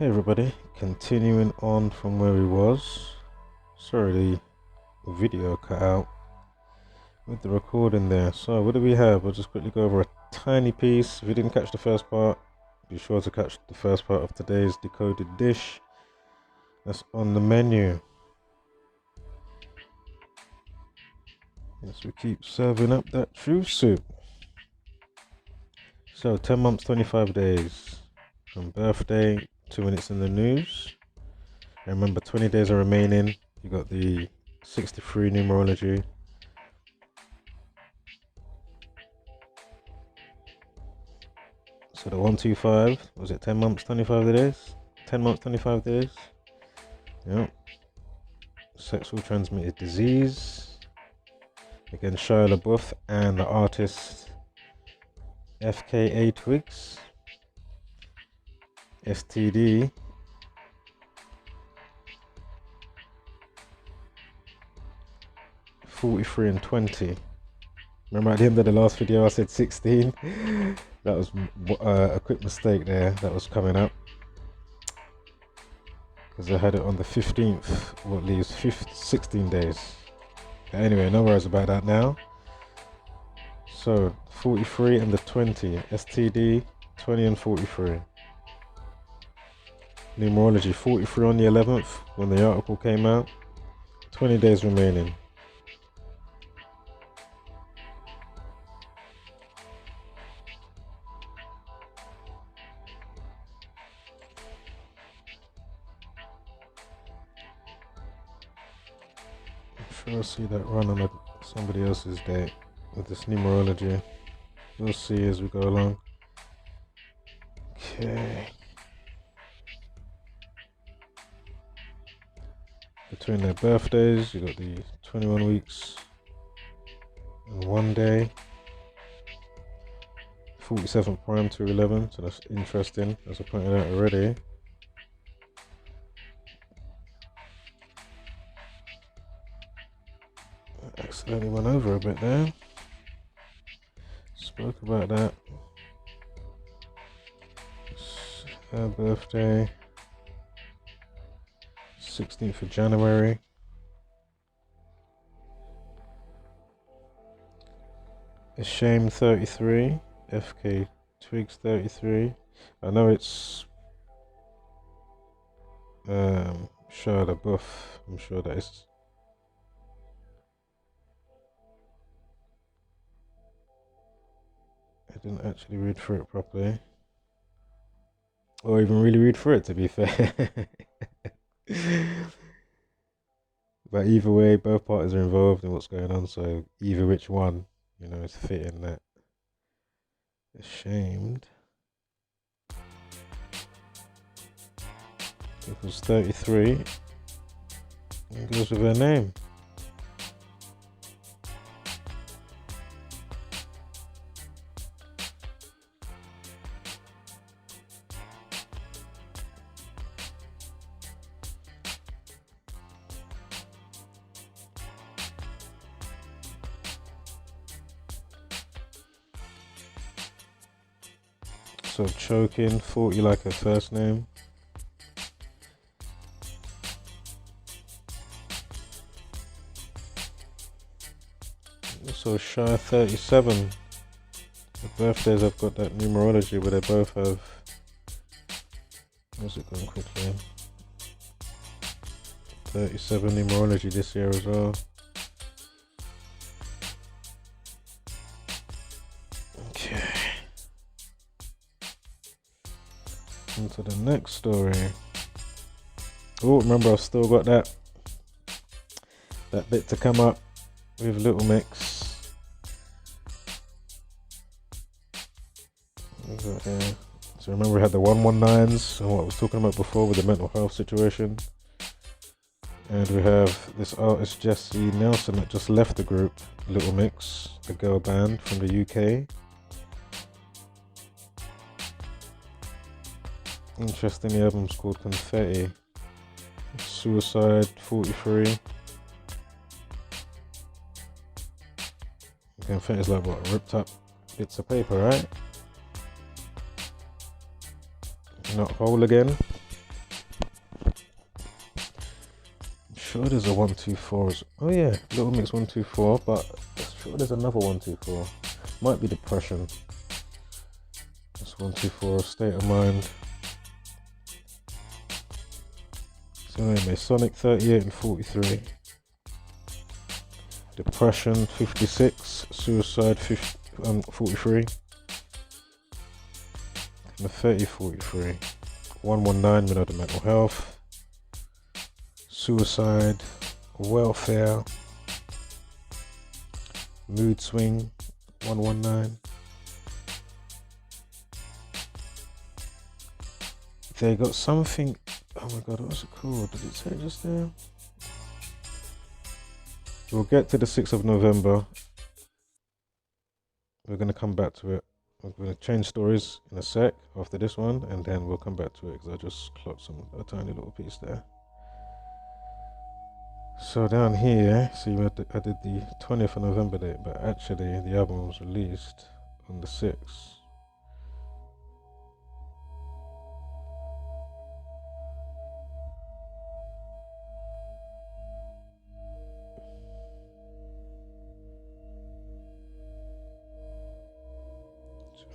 Hey everybody, continuing on from where we was. Sorry the video cut out with the recording there. So what do we have? We'll just quickly go over a tiny piece. If you didn't catch the first part, be sure to catch the first part of today's decoded dish that's on the menu. Yes, we keep serving up that true soup. So 10 months 25 days from birthday, 2 minutes in the news. And remember, 20 days are remaining. You got the 63 numerology. So the 125, was it 10 months 25 days? 10 months 25 days. Yep. Sexual transmitted disease. Again, Shia LaBeouf and the artist FKA Twigs. STD. $43 and $20. Remember at the end of the last video I said 16? That was a quick mistake there. That was coming up because I had it on the 15th, what leaves 16 days. Anyway, no worries about that now. So 43 and the 20. STD 20 and 43. Numerology 43 on the 11th when the article came out. 20 days remaining. I'm sure I'll see that run on somebody else's date with this numerology. We'll see as we go along. Okay. Between their birthdays, you got the 21 weeks and 1 day. 47th prime to 11, so that's interesting, as I pointed out already. I accidentally went over a bit there. Spoke about that. Her birthday, 16th of January. Shame 33, FK Twigs 33. I know it's Shia LaBeouf, I'm sure that is. I didn't actually read through it properly. Or even really read through it, to be fair. But either way, both parties are involved in what's going on, so either which one, you know, is fitting that. Ashamed. Equals 33. It goes with her name. So choking, 40 like her first name. Also Shy 37. The birthdays I've got that numerology, but they both have. Where's it going quickly? 37 numerology this year as well. Okay. Into the next story. Oh, remember I've still got that bit to come up with Little Mix. So remember we had the 119s and what I was talking about before with the mental health situation. And we have this artist Jessie Nelson that just left the group Little Mix, the girl band from the UK. Interesting, the album's called Confetti. Suicide 43. Confetti is like what, ripped up bits of paper, right? Not whole again. sure there's a 124. Oh yeah, Little Mix 124, but I'm sure there's another 124. Might be Depression. That's 124, State of Mind. So anyway, Sonic 38 and 43. Depression 56, Suicide 43. And 30 43. 119, Minnow the Mental Health. Suicide, Welfare, Mood Swing 119. They got something. Oh my god, what's it called? Did it say just there? We'll get to the 6th of November. We're going to come back to it. We're going to change stories in a sec after this one, and then we'll come back to it because I just clocked a tiny little piece there. So down here, see, I did the 20th of November date, but actually the album was released on the 6th.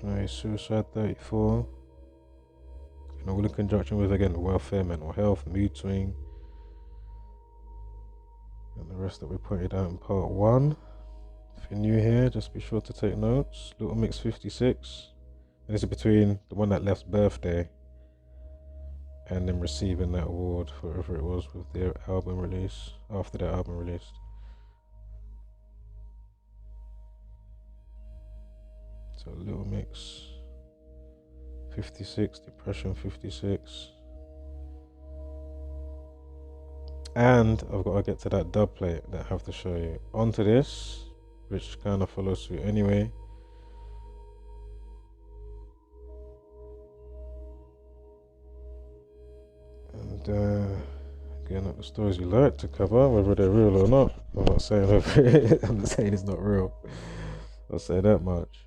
Right, Suicide 34. And all in conjunction with, again, Welfare, Mental Health, Mood Swing, and the rest that we pointed out in part 1. If you're new here, just be sure to take notes. Little Mix 56. And this is between the one that left's birthday and then receiving that award for whatever it was with their album release, after their album released. So Little Mix 56, Depression 56. And I've got to get to that dub plate that I have to show you. Onto this, which kind of follows through anyway. And again, the stories you like to cover, whether they're real or not. I'm not saying I'm not saying it's not real. I'll say that much.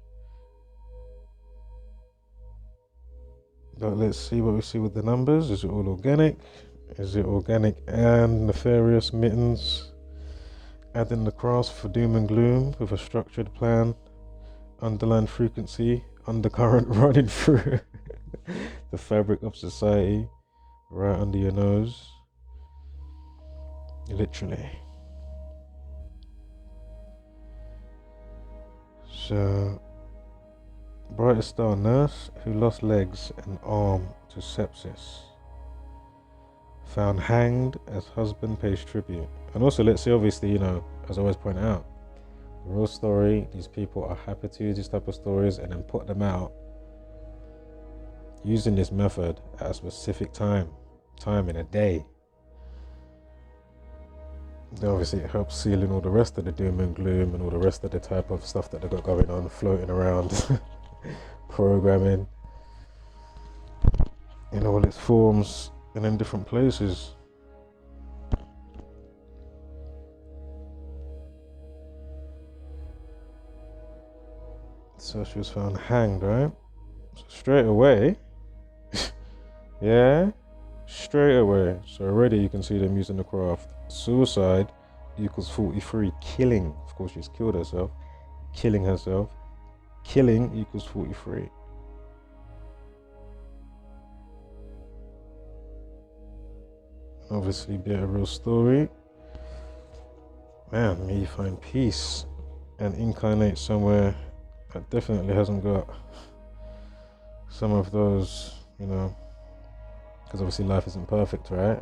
But let's see what we see with the numbers. Is it all organic? Is it organic and nefarious mittens? Adding the cross for doom and gloom with a structured plan, underlying frequency, undercurrent running through the fabric of society, right under your nose. Literally. So, brightest star nurse who lost legs and arm to sepsis. Found hanged as husband pays tribute. And also, let's see, obviously, as I always point out, the real story, these people are happy to use these type of stories and then put them out using this method at a specific time in a day. Then obviously it helps seal in all the rest of the doom and gloom and all the rest of the type of stuff that they've got going on, floating around, programming in all its forms and in different places. So she was found hanged, right? So straight away, yeah, straight away. So already you can see them using the craft. Suicide equals 43. Killing, of course she's killed herself. Killing herself. Killing equals 43. Obviously be a real story. Man, may you find peace and incarnate somewhere that definitely hasn't got some of those, because obviously life isn't perfect, right?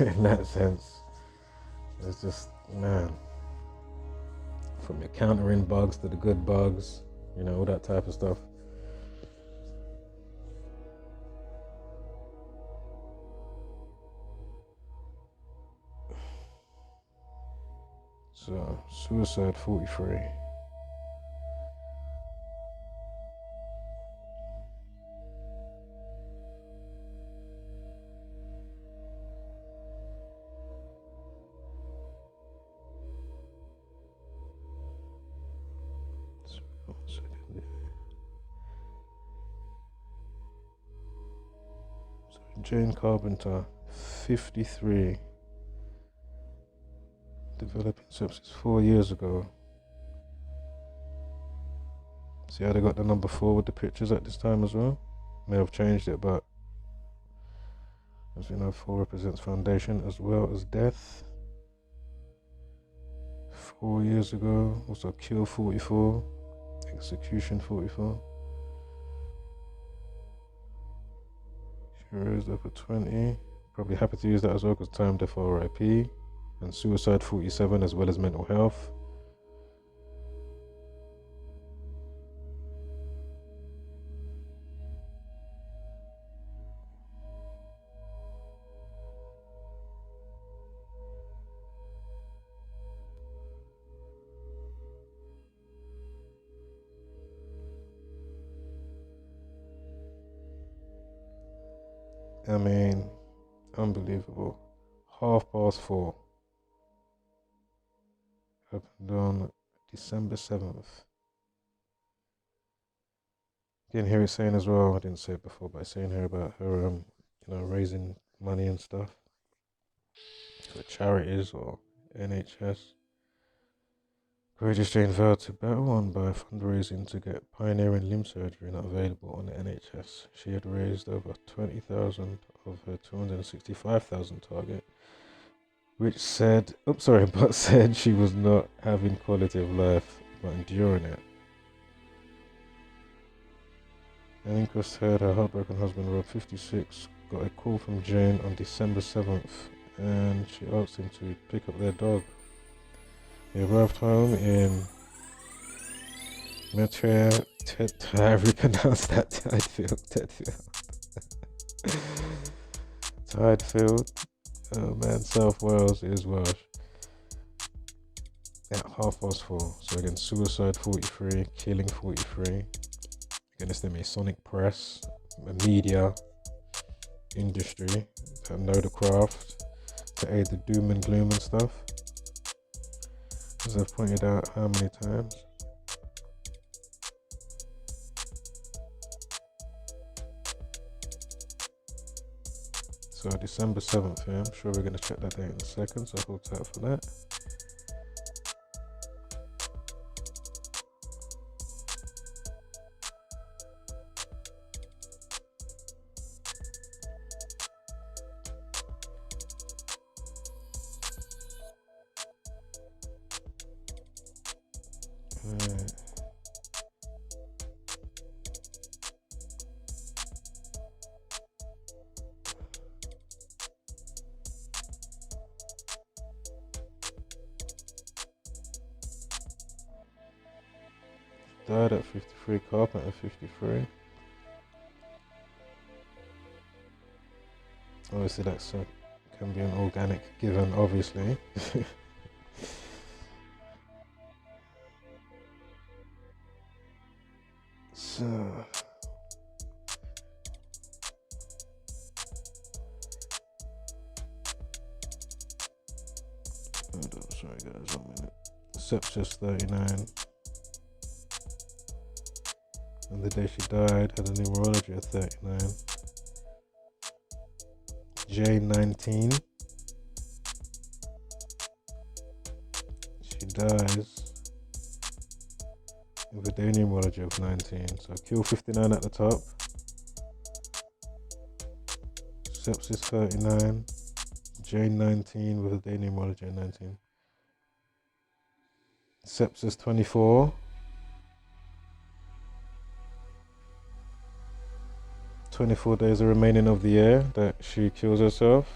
In that sense, it's just, man, from your countering bugs to the good bugs, all that type of stuff. So, suicide 43. Jane Carpenter, 53. Developing sepsis 4 years ago. See how they got the number 4 with the pictures at this time as well? May have changed it, but as you know, 4 represents foundation as well as death. 4 years ago, also kill 44, execution 44. Sure is over 20. Probably happy to use that as well because time death RIP. And suicide 47 as well as mental health. I mean, unbelievable. 4:30. Happened on December 7th. Didn't hear it saying as well, I didn't say it before, but I saying here about her, raising money and stuff for charities or NHS. Courageous Jane vowed to battle on by fundraising to get pioneering limb surgery not available on the NHS. She had raised over 20,000 of her 265,000 target, but said she was not having quality of life but enduring it. An inquest heard her heartbroken husband, Rob, 56, got a call from Jane on December 7th and she asked him to pick up their dog. He arrived home in Gematria, however you pronounce that, Tidefield. Oh man, South Wales is Welsh. At 4:30. So again, suicide 43, killing 43. Again, it's the Masonic press, the media, industry that know the craft to aid the doom and gloom and stuff. As I've pointed out how many times. So December 7th, yeah, I'm sure we're going to check that date in a second, so hold tight for that. Died at 53, Carpenter 53. Obviously that can be an organic given, obviously. So hold on, sorry guys, 1 minute. Sepsis 39. And the day she died had a numerology of 39. J19. She dies with a day numerology of 19. So kill 59 at the top. Sepsis 39. J19 with a day numerology of 19. Sepsis 24. 24 days are remaining of the year that she kills herself.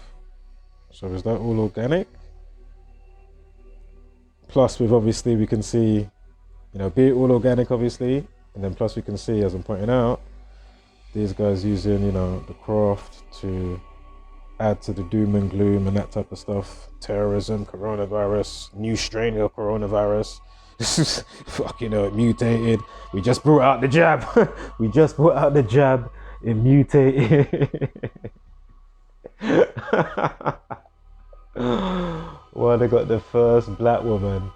So is that all organic? Plus we can see, be it all organic obviously, and then plus we can see, as I'm pointing out, these guys using, the craft to add to the doom and gloom and that type of stuff. Terrorism, coronavirus, new strain of coronavirus. It mutated. We just brought out the jab. It mutated. Well, they got the first black woman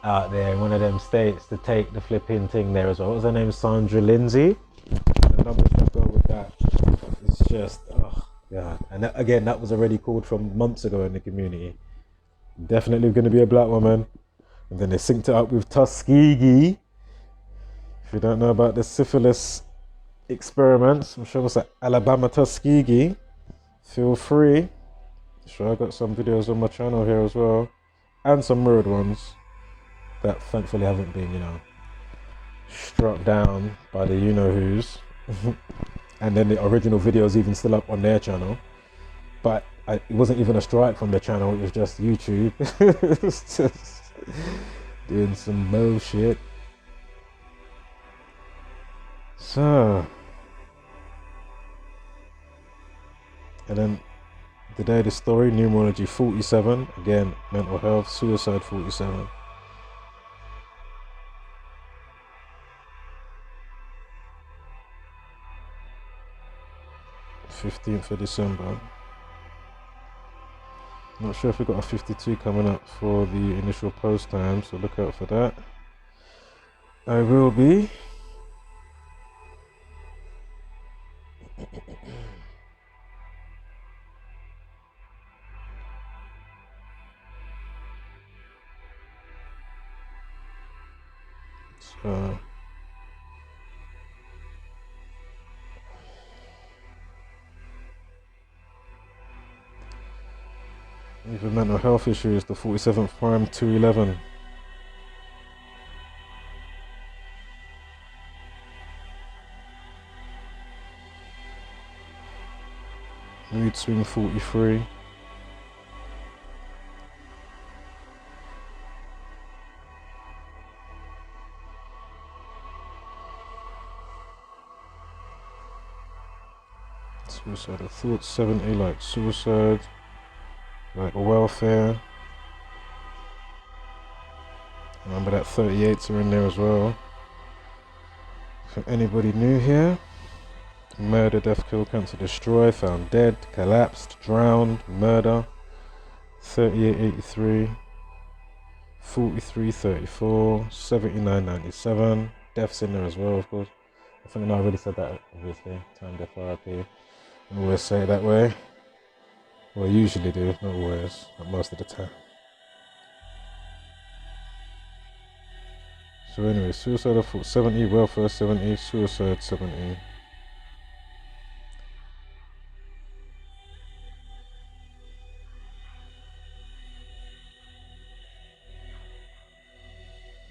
out there in one of them states to take the flipping thing there as well. What was her name? Sandra Lindsay. The numbers that go with that. It's just, oh god. And that, again, that was already called from months ago in the community. Definitely going to be a black woman. And then they synced it up with Tuskegee. If you don't know about the syphilis experiments, I'm sure it's at Alabama Tuskegee. Feel free. Sure, I got some videos on my channel here as well, and some mirrored ones that thankfully haven't been, struck down by the you-know-who's. And then the original video is even still up on their channel, but it wasn't even a strike from the channel. It was just YouTube. It's just doing some bullshit. So, and then the day of the story, numerology 47, again, mental health, suicide 47. 15th of December. Not sure if we got a 52 coming up for the initial post time, so look out for that. I will be. So even mental health issues, the 47th prime 211. Mood swing 43. Suicidal thoughts 70, like suicide, like welfare. Remember that 38s are in there as well. For anybody new here, murder, death, kill, cancer, destroy, found dead, collapsed, drowned, murder, 3883, 4334, 7997, deaths in there as well, of course. I think I already said that, obviously. Time, death, RIP. I always say it that way. Well, I usually do, not always, but most of the time. So anyway, suicidal thought 70, welfare 70, suicide 70.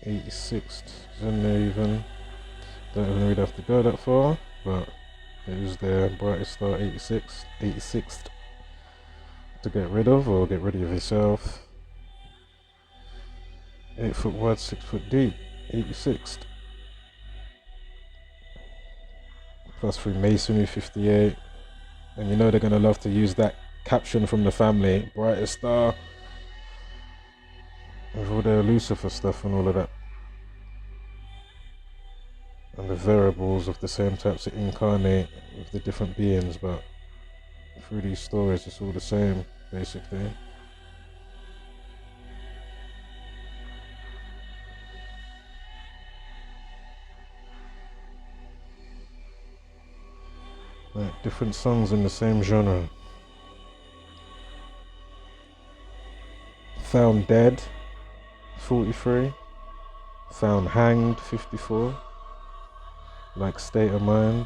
'86 is in there even. Don't even really have to go that far, but it was there. Brightest star 86, 86th to get rid of, or get rid of yourself. 8 foot wide, 6 foot deep, 86th. Plus Freemasonry 58. And you know they're gonna love to use that caption from the family, brightest star, with all their Lucifer stuff and all of that. And the variables of the same types that incarnate with the different beings, but through these stories it's all the same, basically. Like different songs in the same genre. Found dead, 43. Found hanged, 54. Like state of mind.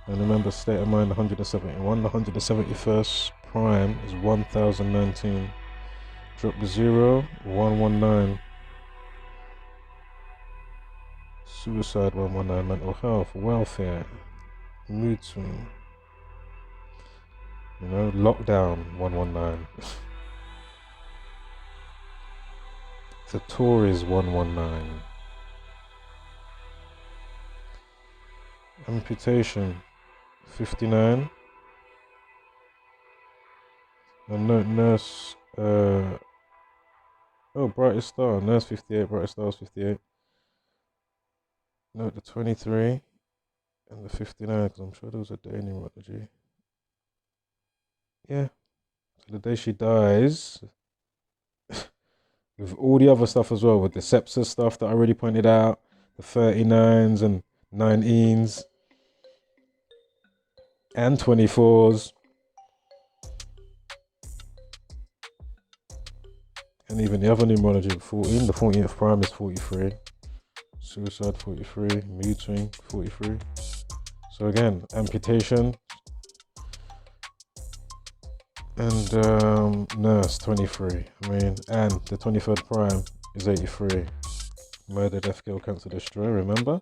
And remember, state of mind 171. The 171st prime is 1019. Drop the 0, 119. Suicide 119. Mental health, welfare, mood swing. Lockdown 119. The Tories 119. Amputation 59. And note nurse, brightest star, nurse 58, brightest stars 58. Note the 23 and the 59, because I'm sure there was a day in numerology. Yeah, so the day she dies, with all the other stuff as well, with the sepsis stuff that I already pointed out, the 39s and 19s, and 24s. And even the other numerology, 14, the 14th prime is 43. Suicide 43, mood swing 43. So again, amputation. And nurse 23. I mean, and the 23rd prime is 83. Murder, death, kill, cancel, destroy, remember?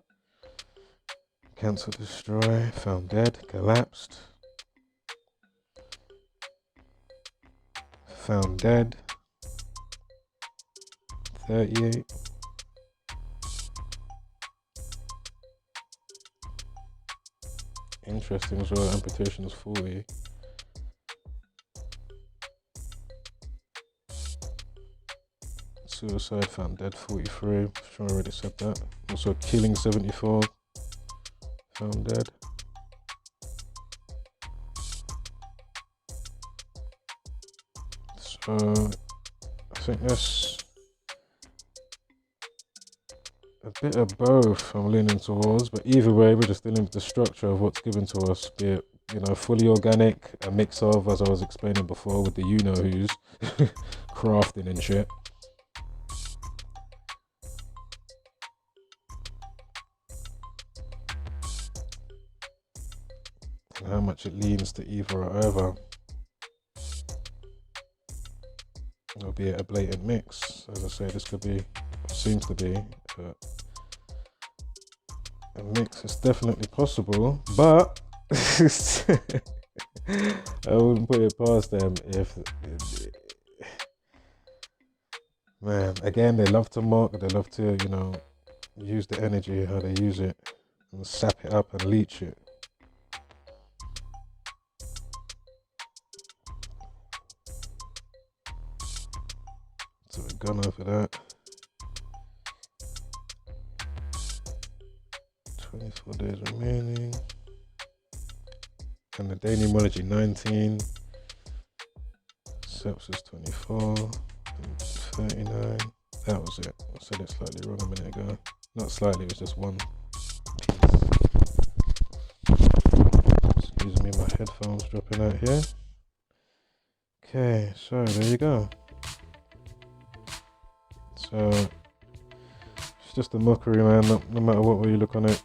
Cancel, destroy, found dead, collapsed. Found dead. 38. Interesting as well, amputation is 40. Suicide found dead 43. I'm sure I already said that. Also killing 74. Found dead. So I think that's a bit of both I'm leaning towards, but either way we're just dealing with the structure of what's given to us, be it, you know, fully organic, a mix of, as I was explaining before, with the you-know-who's crafting and shit. And how much it leans to either or either. Albeit a blatant mix. As I say, this could be, seems to be, a mix is definitely possible, but I wouldn't put it past them if, man, again, they love to mock, they love to, you know, use the energy, how they use it, and sap it up and leech it. So we've gone over that. 24 days remaining. And the day numerology 19. Sepsis 24. 39. That was it. I said it slightly wrong a minute ago. Not slightly, it was just one piece. Excuse me, my headphones dropping out here. Okay, so there you go. So it's just a mockery, man, no matter what way you look on it.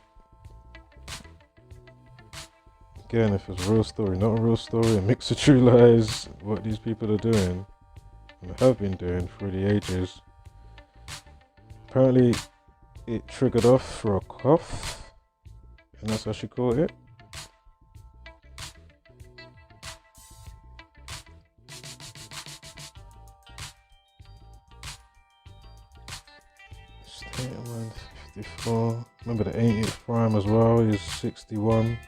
Again, if it's a real story, not a real story, a mix of true lies, what these people are doing, and have been doing through the ages. Apparently, it triggered off for a cough, and that's how she caught it. State of mind 54. Remember the 80th prime as well is 61.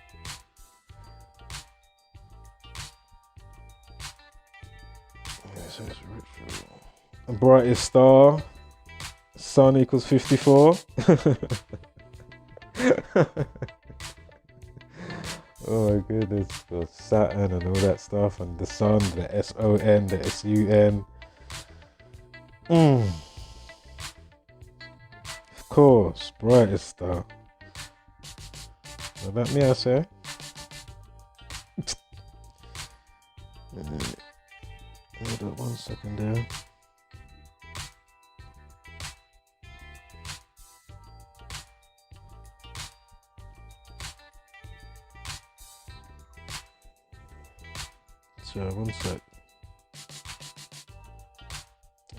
And brightest star, sun equals 54. Oh my goodness, the Saturn and all that stuff, and the sun, the S-O-N, the S-U-N. Of course, brightest star. What about me, I say? Hold up 1 second there. So 1 sec.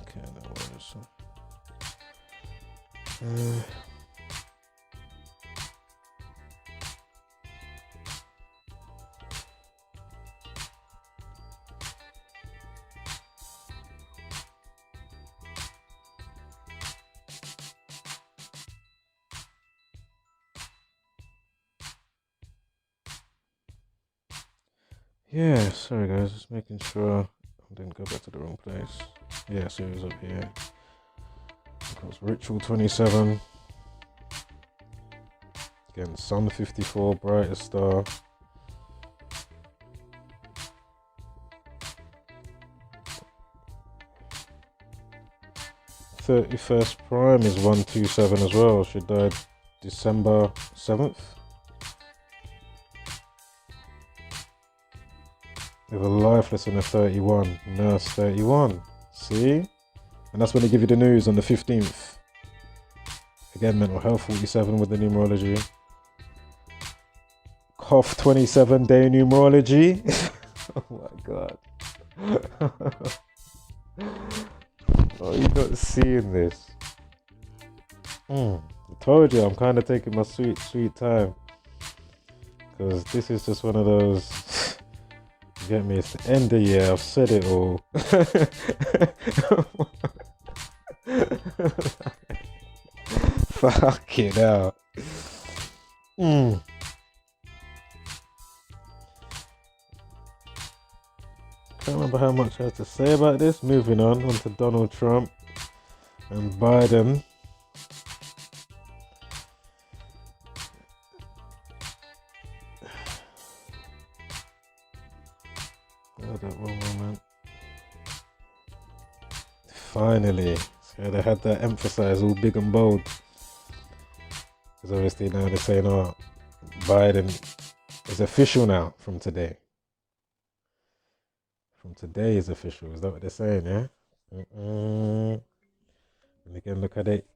Okay, now what is it? Yeah, sorry guys, just making sure I didn't go back to the wrong place. Yeah, so it was up here. It was Ritual 27. Again, Sun 54, brightest star. '31st prime is 127 as well. She died December 7th. With a lifeless and a 31. Nurse 31. See? And that's when they give you the news on the 15th. Again, mental health 47 with the numerology. Cough 27 day numerology. Oh my god. Oh, you're not seeing this. I told you I'm kind of taking my sweet time. Because this is just one of those. You get me? It's the end of the year. I've said it all. Fuck it out. Can't remember how much I have to say about this. Moving on to Donald Trump and Biden. Hold up one moment. Finally. So they had that emphasized all big and bold. Because obviously now they're saying, oh, Biden is official now from today. From today is official. Is that what they're saying, yeah? And again, look at it.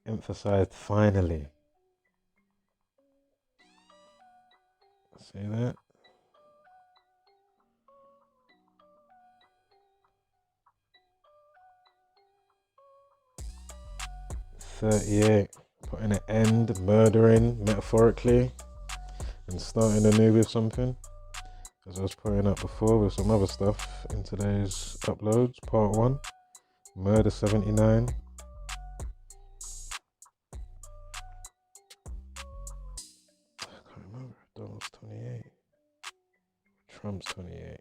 Emphasized finally. See that? .38. Putting an end, murdering, metaphorically, and starting anew with something. As I was pointing out before with some other stuff in today's uploads. Part 1. Murder 79. I can't remember. Donald's 28. Trump's 28.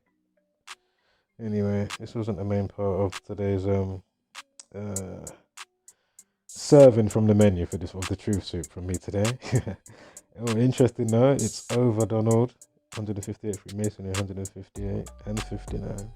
Anyway, this wasn't the main part of today's serving from the menu for this of the truth soup from me today. Oh, interesting though, it's over Donald. 158 Freemasonry, 158 and 59.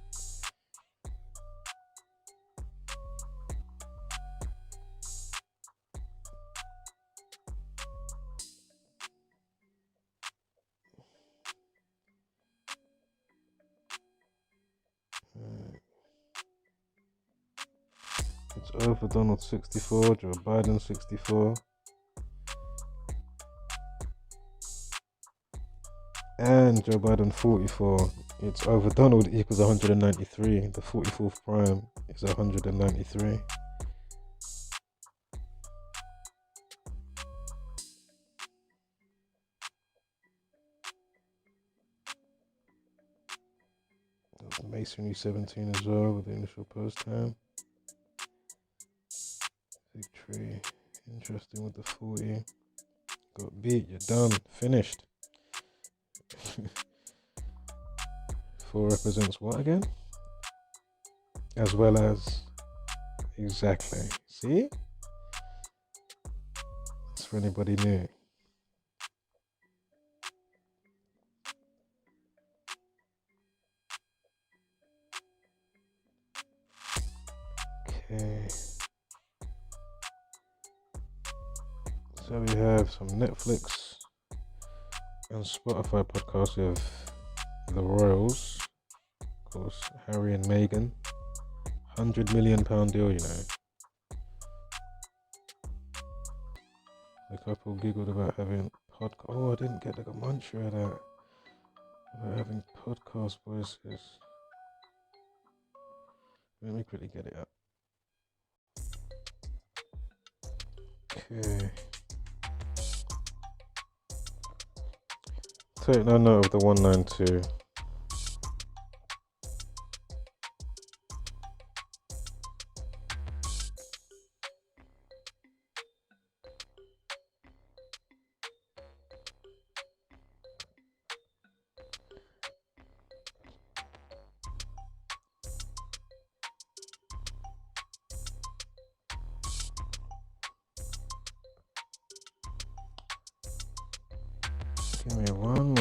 It's over Donald 64, Joe Biden 64. And Joe Biden 44. It's over Donald equals 193. The 44th prime is 193. Masonry 17 as well with the initial post time. Victory. Interesting with the 40. Got beat, you're done, finished. 4 represents what again? As well as, exactly. See? That's for anybody new. Okay. So we have some Netflix and Spotify podcasts with the Royals. Of course, Harry and Meghan. £100 million deal, you know. The couple giggled about having podcast. Oh, I didn't get the Gematria of that. About having podcast voices. Let me quickly get it up. Okay. Take no note of the 192. Give me one.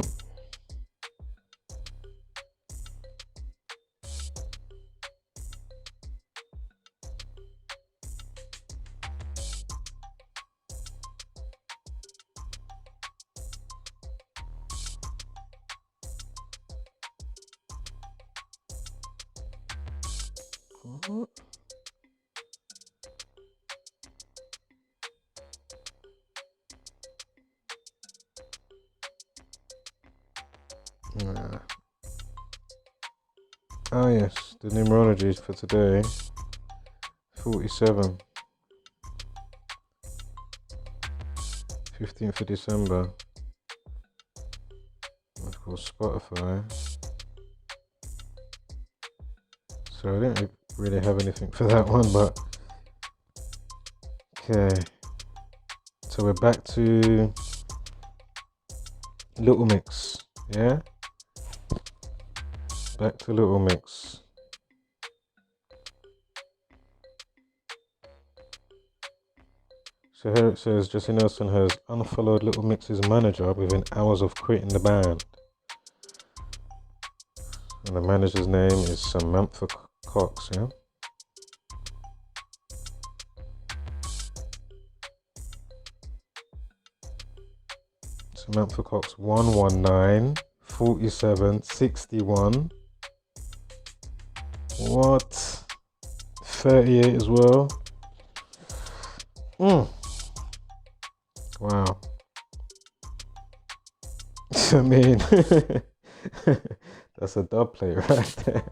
Oh yes, the numerology for today, 47, 15th of December, of course Spotify. So I didn't really have anything for that one, but okay. So we're back to Little Mix, yeah? Back to Little Mix. So here it says Jesse Nelson has unfollowed Little Mix's manager within hours of quitting the band. And the manager's name is Samantha Cox, yeah? Samantha Cox 119 47 61. What? 38 as well. Wow. I mean, that's a dub play right there.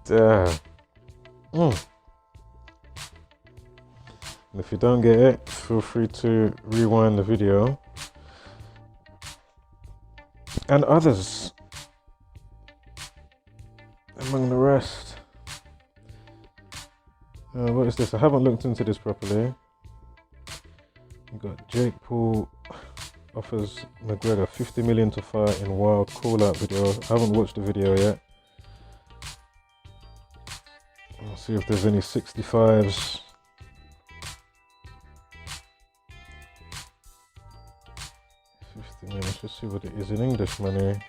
Damn. And if you don't get it, feel free to rewind the video. And others, among the rest. What is this? I haven't looked into this properly. You got Jake Paul offers McGregor 50 million to fight in wild call-out video. I haven't watched the video yet. I'll see if there's any 65s. 50 million. Let's just see what it is in English money.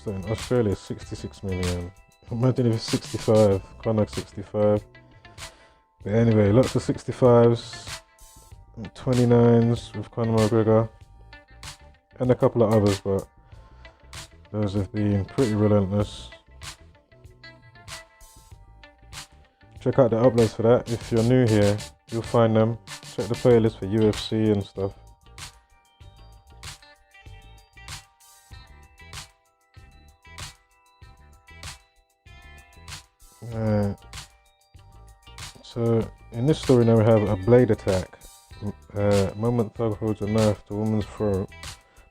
So in Australia, 66 million. Imagine if it's 65. Conor 65. But anyway, lots of 65s, 29s with Conor McGregor, and a couple of others, but those have been pretty relentless. Check out the uploads for that. If you're new here, you'll find them. Check the playlist for UFC and stuff. So in this story now we have a blade attack. Moment thug holds a knife to woman's throat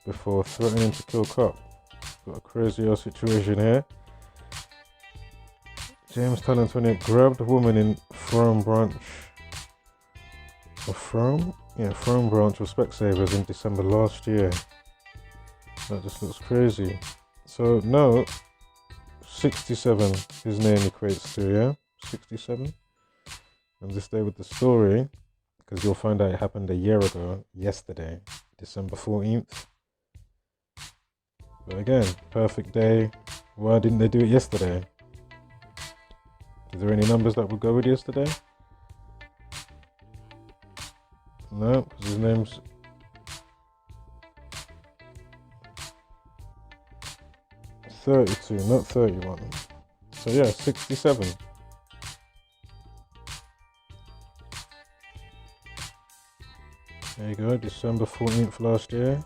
before threatening to kill cop. Got a crazy ass situation here. James Talent 28 grabbed a woman in Frome Branch of Frome? Yeah, Frome Branch of Specsavers in December last year. That just looks crazy. So no, 67 his name equates to, yeah? 67. And just stay with the story, because you'll find out it happened a year ago, yesterday, December 14th. But again, perfect day. Why didn't they do it yesterday? Is there any numbers that would go with yesterday? No, because his name's... $32, not 31. So yeah, 67. There you go, December 14th last year.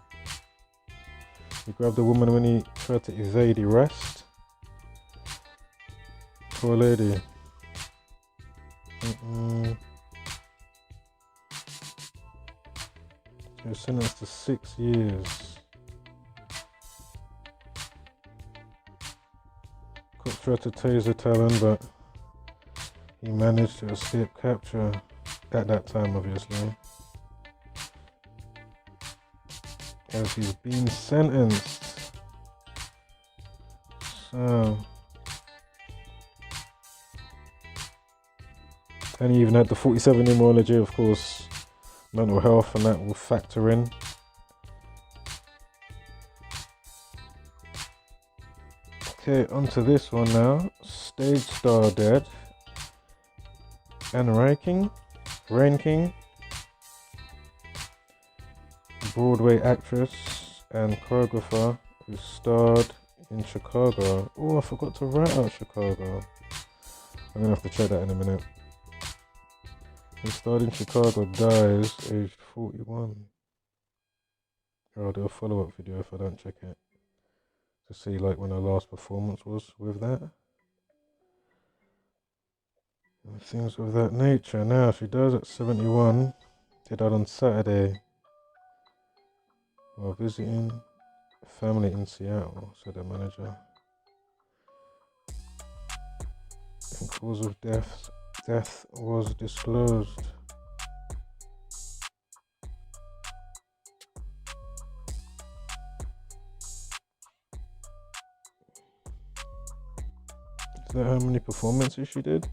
He grabbed a woman when he tried to evade arrest. Poor lady. He was sentenced to 6 years. Cops tried to taser Talon, but he managed to escape capture at that time, obviously. As he's been sentenced. So, and he even had the 47 numerology, of course, mental health, and that will factor in. Okay, onto this one now. Stage star dead. And Reinking, Broadway actress and choreographer who starred in Chicago. Oh, I forgot to write out Chicago. I'm gonna have to check that in a minute. Who starred in Chicago dies aged 41. Or I'll do a follow-up video if I don't check it, to see like when her last performance was with that. And things of that nature. Now she does at 71. Did that on Saturday while visiting family in Seattle, said the manager. And cause of death was disclosed. Is that how many performances she did?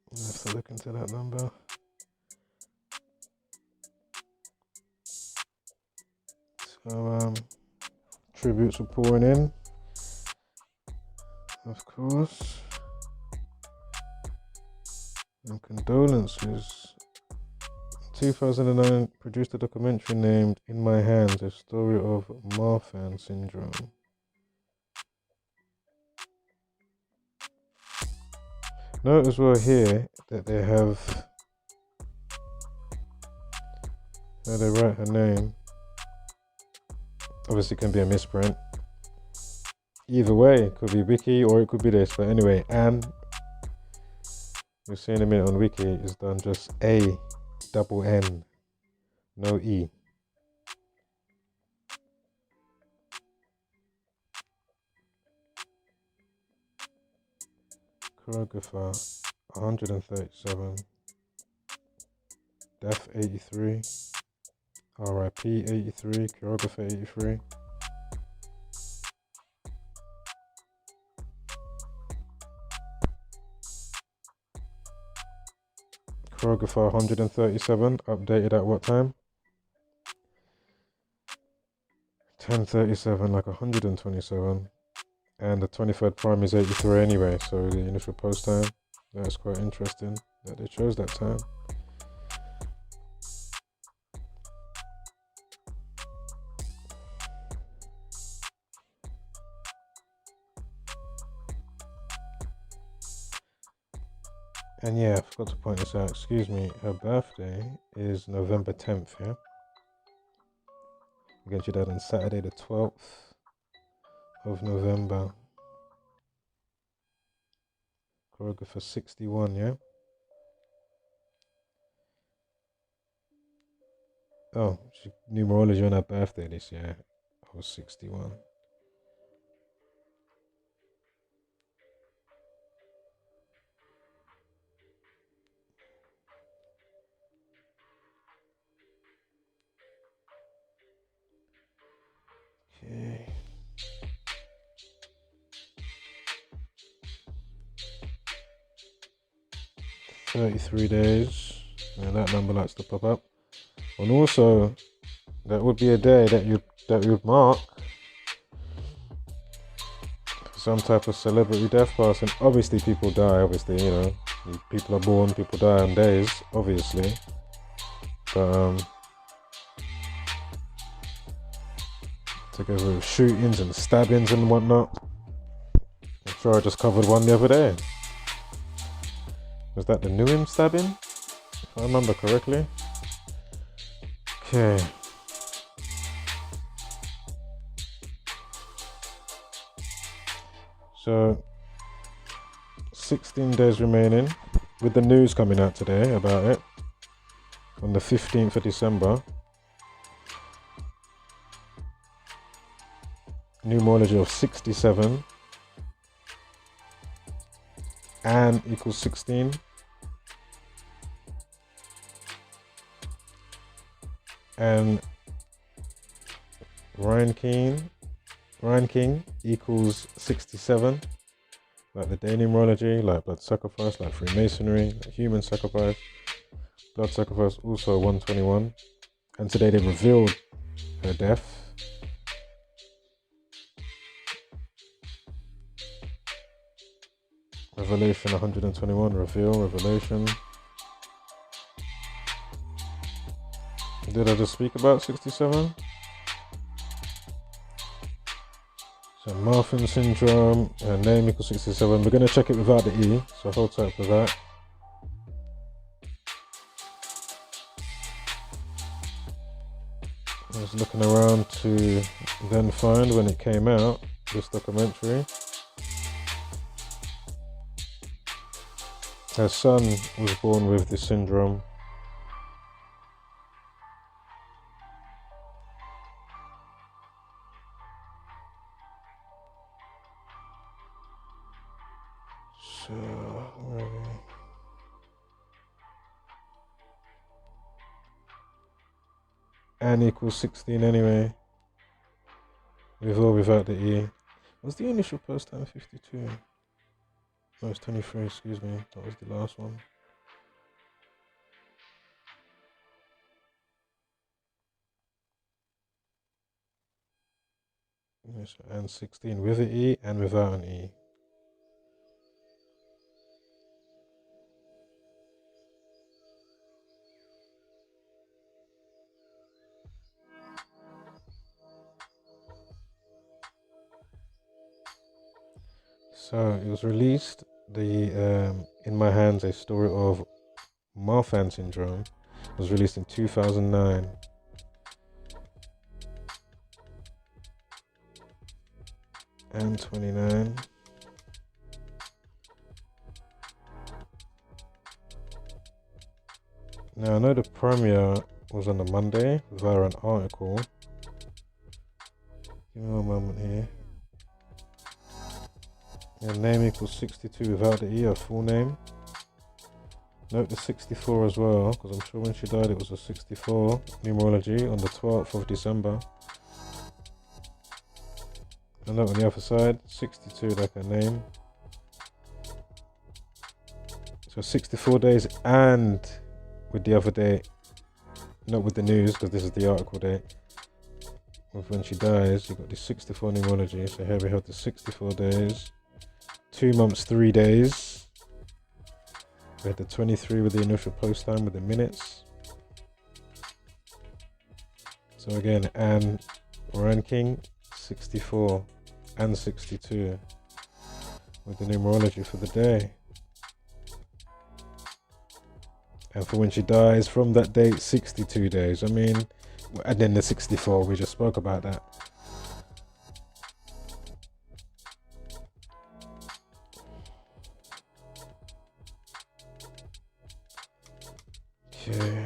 I have to look into that number. So tributes were pouring in, of course, and condolences. In 2009, produced a documentary named "In My Hands: A Story of Marfan Syndrome." Note as well here that they have, how they write her name. Obviously, it can be a misprint. Either way, it could be Wiki or it could be this. But anyway, Anne, you'll see in a minute on Wiki, is done just A, double N, no E. Choreographer 137, Deaf 83, RIP 83, Choreographer 83. Choreographer 137, updated at what time? 10:37, like 127. And the 23rd prime is 83 anyway, so the initial post time, that's quite interesting that they chose that time. And yeah, I forgot to point this out, excuse me, her birthday is November 10th, yeah? Again, she died on Saturday the 12th of November. Choreographer 61, yeah? Oh, numerology on her birthday this year. I was 61. Okay. $33 days. Yeah, that number likes to pop up. And also, that would be a day that you'd mark some type of celebrity death passing. Obviously, people die. Obviously, you know, people are born, people die on days. Obviously, but together with shootings and stabbings and whatnot. I'm sure I just covered one the other day. Was that the Newham stabbing? If I remember correctly. Okay. So, 16 days remaining, with the news coming out today about it, on the 15th of December. Numerology of 67. And equals 16. And Reinking equals 67. Like the day numerology, like blood sacrifice, like Freemasonry, like human sacrifice, blood sacrifice, also 121. And today they revealed her death. Revelation 121, revelation. Did I just speak about 67? So Marfan syndrome, name equals 67. We're going to check it without the E, so hold tight for that. I was looking around to then find when it came out, this documentary. Her son was born with this syndrome. So, where are we? N equals 16 anyway. With or without the E. Was the initial post time 52? No, it's 23, excuse me. That was the last one. Yes, and 16 with an E and without an E. So it was released, In My Hands, a story of Marfan syndrome, was released in 2009. And 29. Now I know the premiere was on a Monday via an article. Give me one moment here. Yeah, name equals 62 without the E, her full name. Note the 64 as well, because I'm sure when she died it was a 64 numerology on the 12th of December. And note on the other side, 62 like her name. So 64 days and with the other date, not with the news because this is the article date. With when she dies, you've got the 64 numerology. So here we have the 64 days, 2 months, 3 days. We had the 23 with the initial post time with the minutes. So again, and Reinking 64 and 62 with the numerology for the day. And for when she dies, from that date, 62 days. I mean, and then the 64, we just spoke about that. Okay.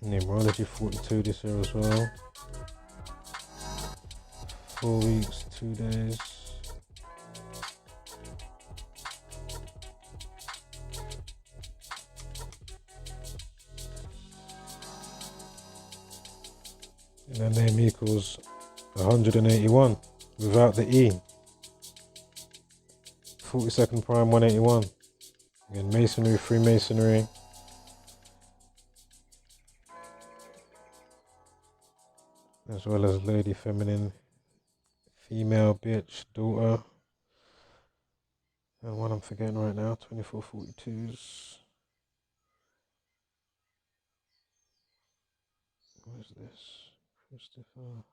Numerology 42 this year as well. 4 weeks, 2 days. And her name equals 181 without the E. 42nd prime 181. Again, Masonry, Freemasonry. As well as Lady Feminine, Female Bitch, Daughter. And one I'm forgetting right now, 2442s. What is this? Christopher.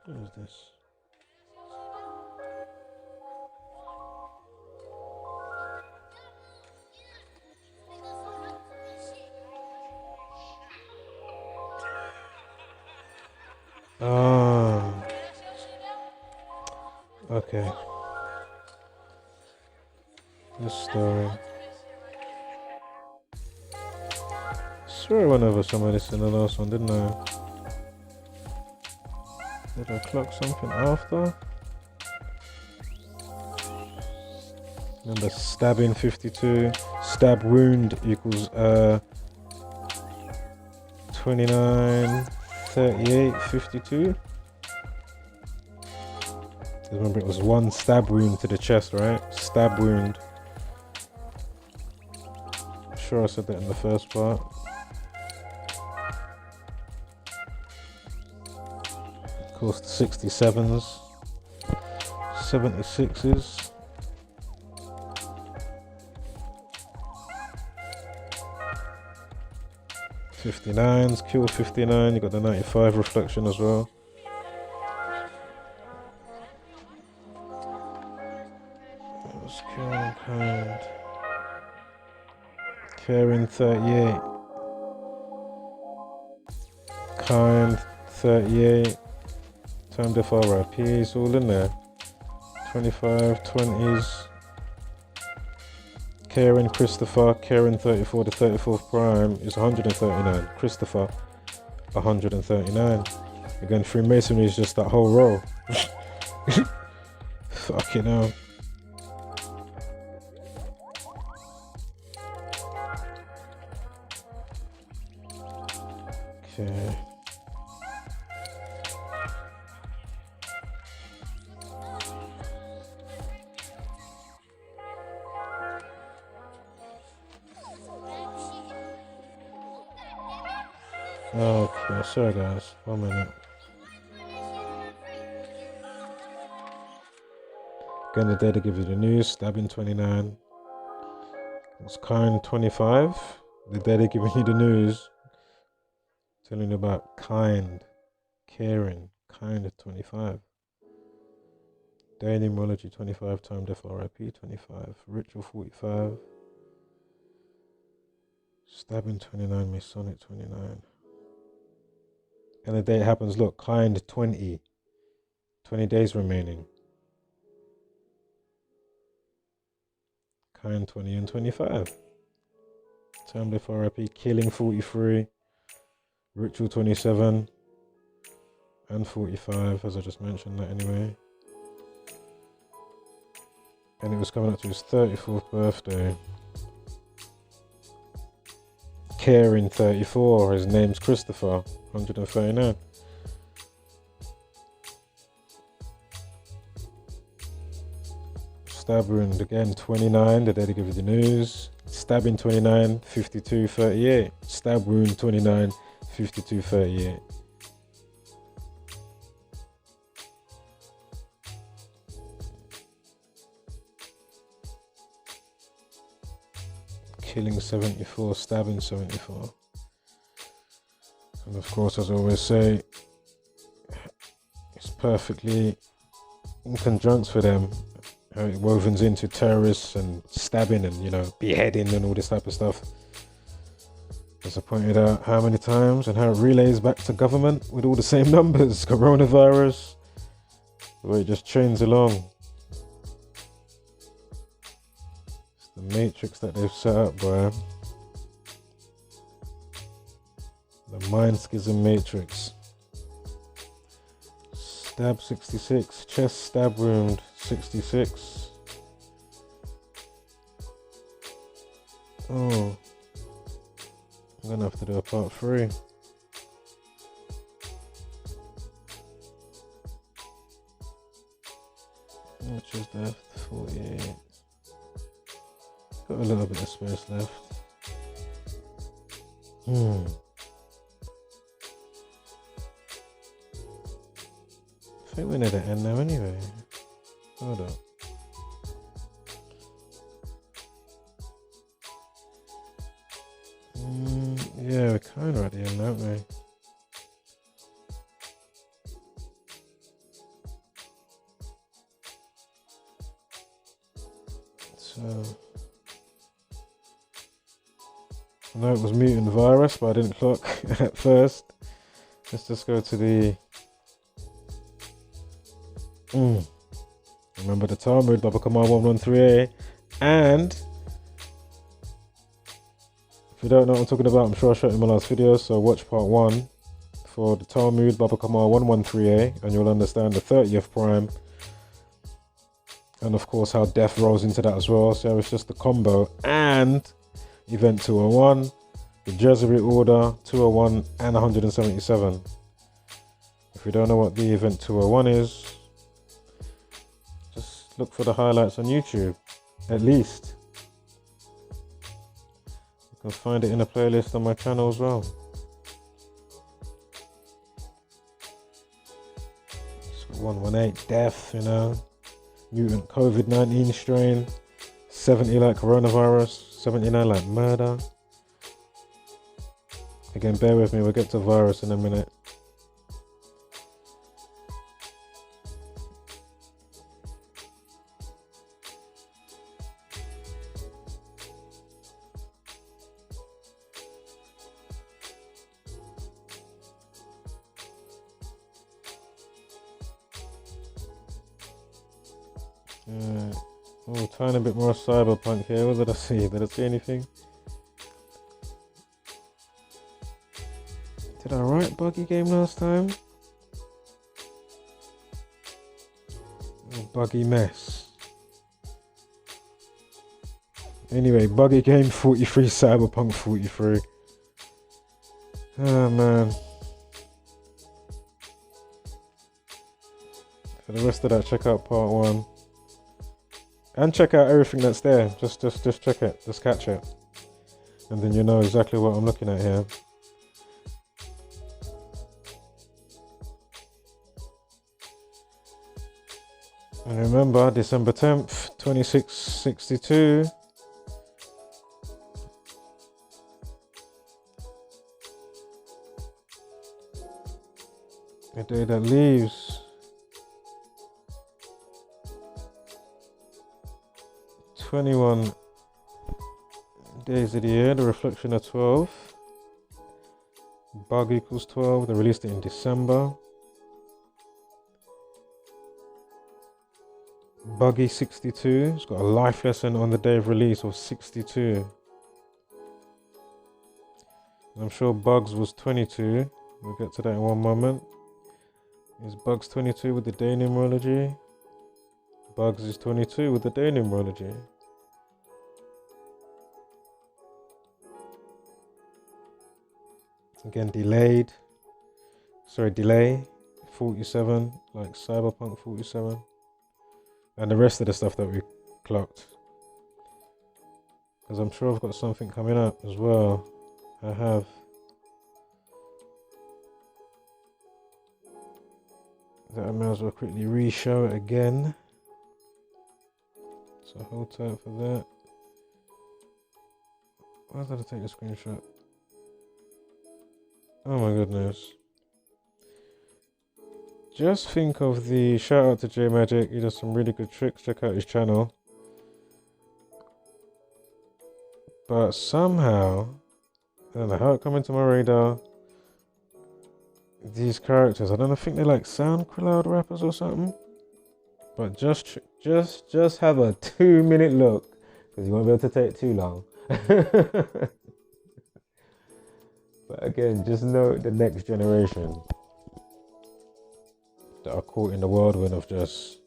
What is this? Ah. Okay. This story. I swear I went over some of this in the last one, didn't I? Did I clock something after? Remember stabbing 52, stab wound equals 29, 38, 52. Remember it was one stab wound to the chest, right? Stab wound. I'm sure I said that in the first part. Of course the 67s, 76s. 59s, killed 59. You got the 95 reflection as well. Let's kill kind. Caring 38. Kind 38. Time death RIP, it's all in there. 25, 20s. Caring Christopher, Caring 34, the 34th prime is 139. Christopher, 139. Again, Freemasonry is just that whole row. Fucking hell. Okay. Okay, sorry guys, 1 minute. Again, the day to give you the news, stabbing 29. It's kind 25. The day they're giving you the news, telling you about kind, caring, kind of 25. Day in numerology 25, time death RIP 25, ritual 45. Stabbing 29, Masonic 29. And the day it happens, look, kind 20. 20 days remaining. Kind 20 and 25. Time death RIP, killing 43. Ritual 27. And 45, as I just mentioned that anyway. And it was coming up to his 34th birthday. Caring 34, his name's Christopher, 139. Stab wound again 29, the day to give you the news. Stabbing 29, 52, 38. Stab wound 29, 52, 38. Killing 74, stabbing 74. And of course, as I always say, it's perfectly in conjunction for them. How it wovens into terrorists and stabbing and, you know, beheading and all this type of stuff. As I pointed out how many times, and how it relays back to government with all the same numbers. Coronavirus, the way it just chains along. The matrix that they've set up, boy. The mind schism matrix. Stab 66, chest stab wound 66. Oh, I'm gonna have to do a part 3. Which is left 48. Got a little bit of space left. I think we're near the end now anyway. Hold up. Yeah, we're kind of at the end, aren't we? So I know it was mutant virus, but I didn't clock at first. Let's just go to the remember the Talmud, Baba Command 113A. And if you don't know what I'm talking about, I'm sure I showed in my last video, so watch part 1 for the Talmud, Baba Command 113A, and you'll understand the 30th prime. And of course how death rolls into that as well. So it's just the combo. And Event 201, the Jesuit Order 201 and 177. If you don't know what the Event 201 is, just look for the highlights on YouTube, at least. You can find it in a playlist on my channel as well. So 118, death, you know, mutant COVID-19 strain, 70 like coronavirus, 79 like murder. Again, bear with me, we'll get to virus in a minute. Oh, tiny bit more cyberpunk here. What did I see? Did I see anything? Did I write buggy game last time? Oh, buggy mess. Anyway, buggy game 43, cyberpunk 43. Oh man. For the rest of that, check out part 1. And check out everything that's there. Just check it. Just catch it. And then you know exactly what I'm looking at here. And remember, December 10th, 2662. A day that leaves 21 days of the year, the reflection of 12. Bug equals 12, they released it in December. Buggy 62, it's got a life lesson on the day of release of 62. I'm sure Bugs was 22, we'll get to that in one moment. Is Bugs 22 with the day numerology? Bugs is 22 with the day numerology. Again, delay 47, like cyberpunk 47. And the rest of the stuff that we clocked. Because I'm sure I've got something coming up as well. I have. That I may as well quickly re-show it again. So hold tight for that. Why did I take a screenshot? Oh my goodness. Just think of the shout out to J Magic. He does some really good tricks. Check out his channel. But somehow, I don't know how it come into my radar. These characters, I don't think they're like SoundCloud rappers or something. But just have a 2-minute look, because you won't be able to take too long. But again, just note the next generation that are caught in the whirlwind of just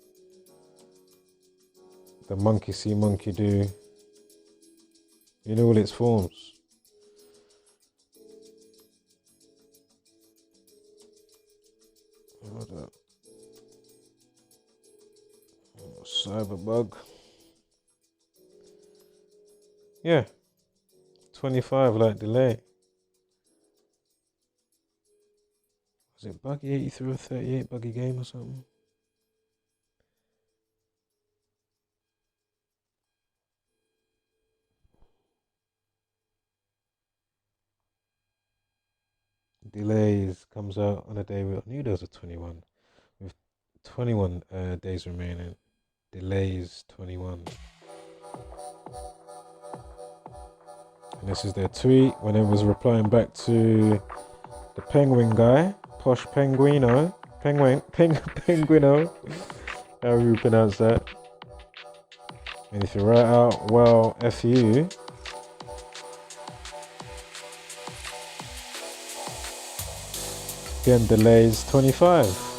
the monkey see, monkey do in all its forms. Hold up. CyberBug. Yeah. 25 like delay. Was it Buggy 83 or 38 Buggy game or something? Delays comes out on a day with, I knew there was a 21. With 21 days remaining. Delays 21. And this is their tweet when it was replying back to the penguin guy. Posh Penguino, Penguino, however you pronounce that. And if you write out, well, F you. Again, delays 25.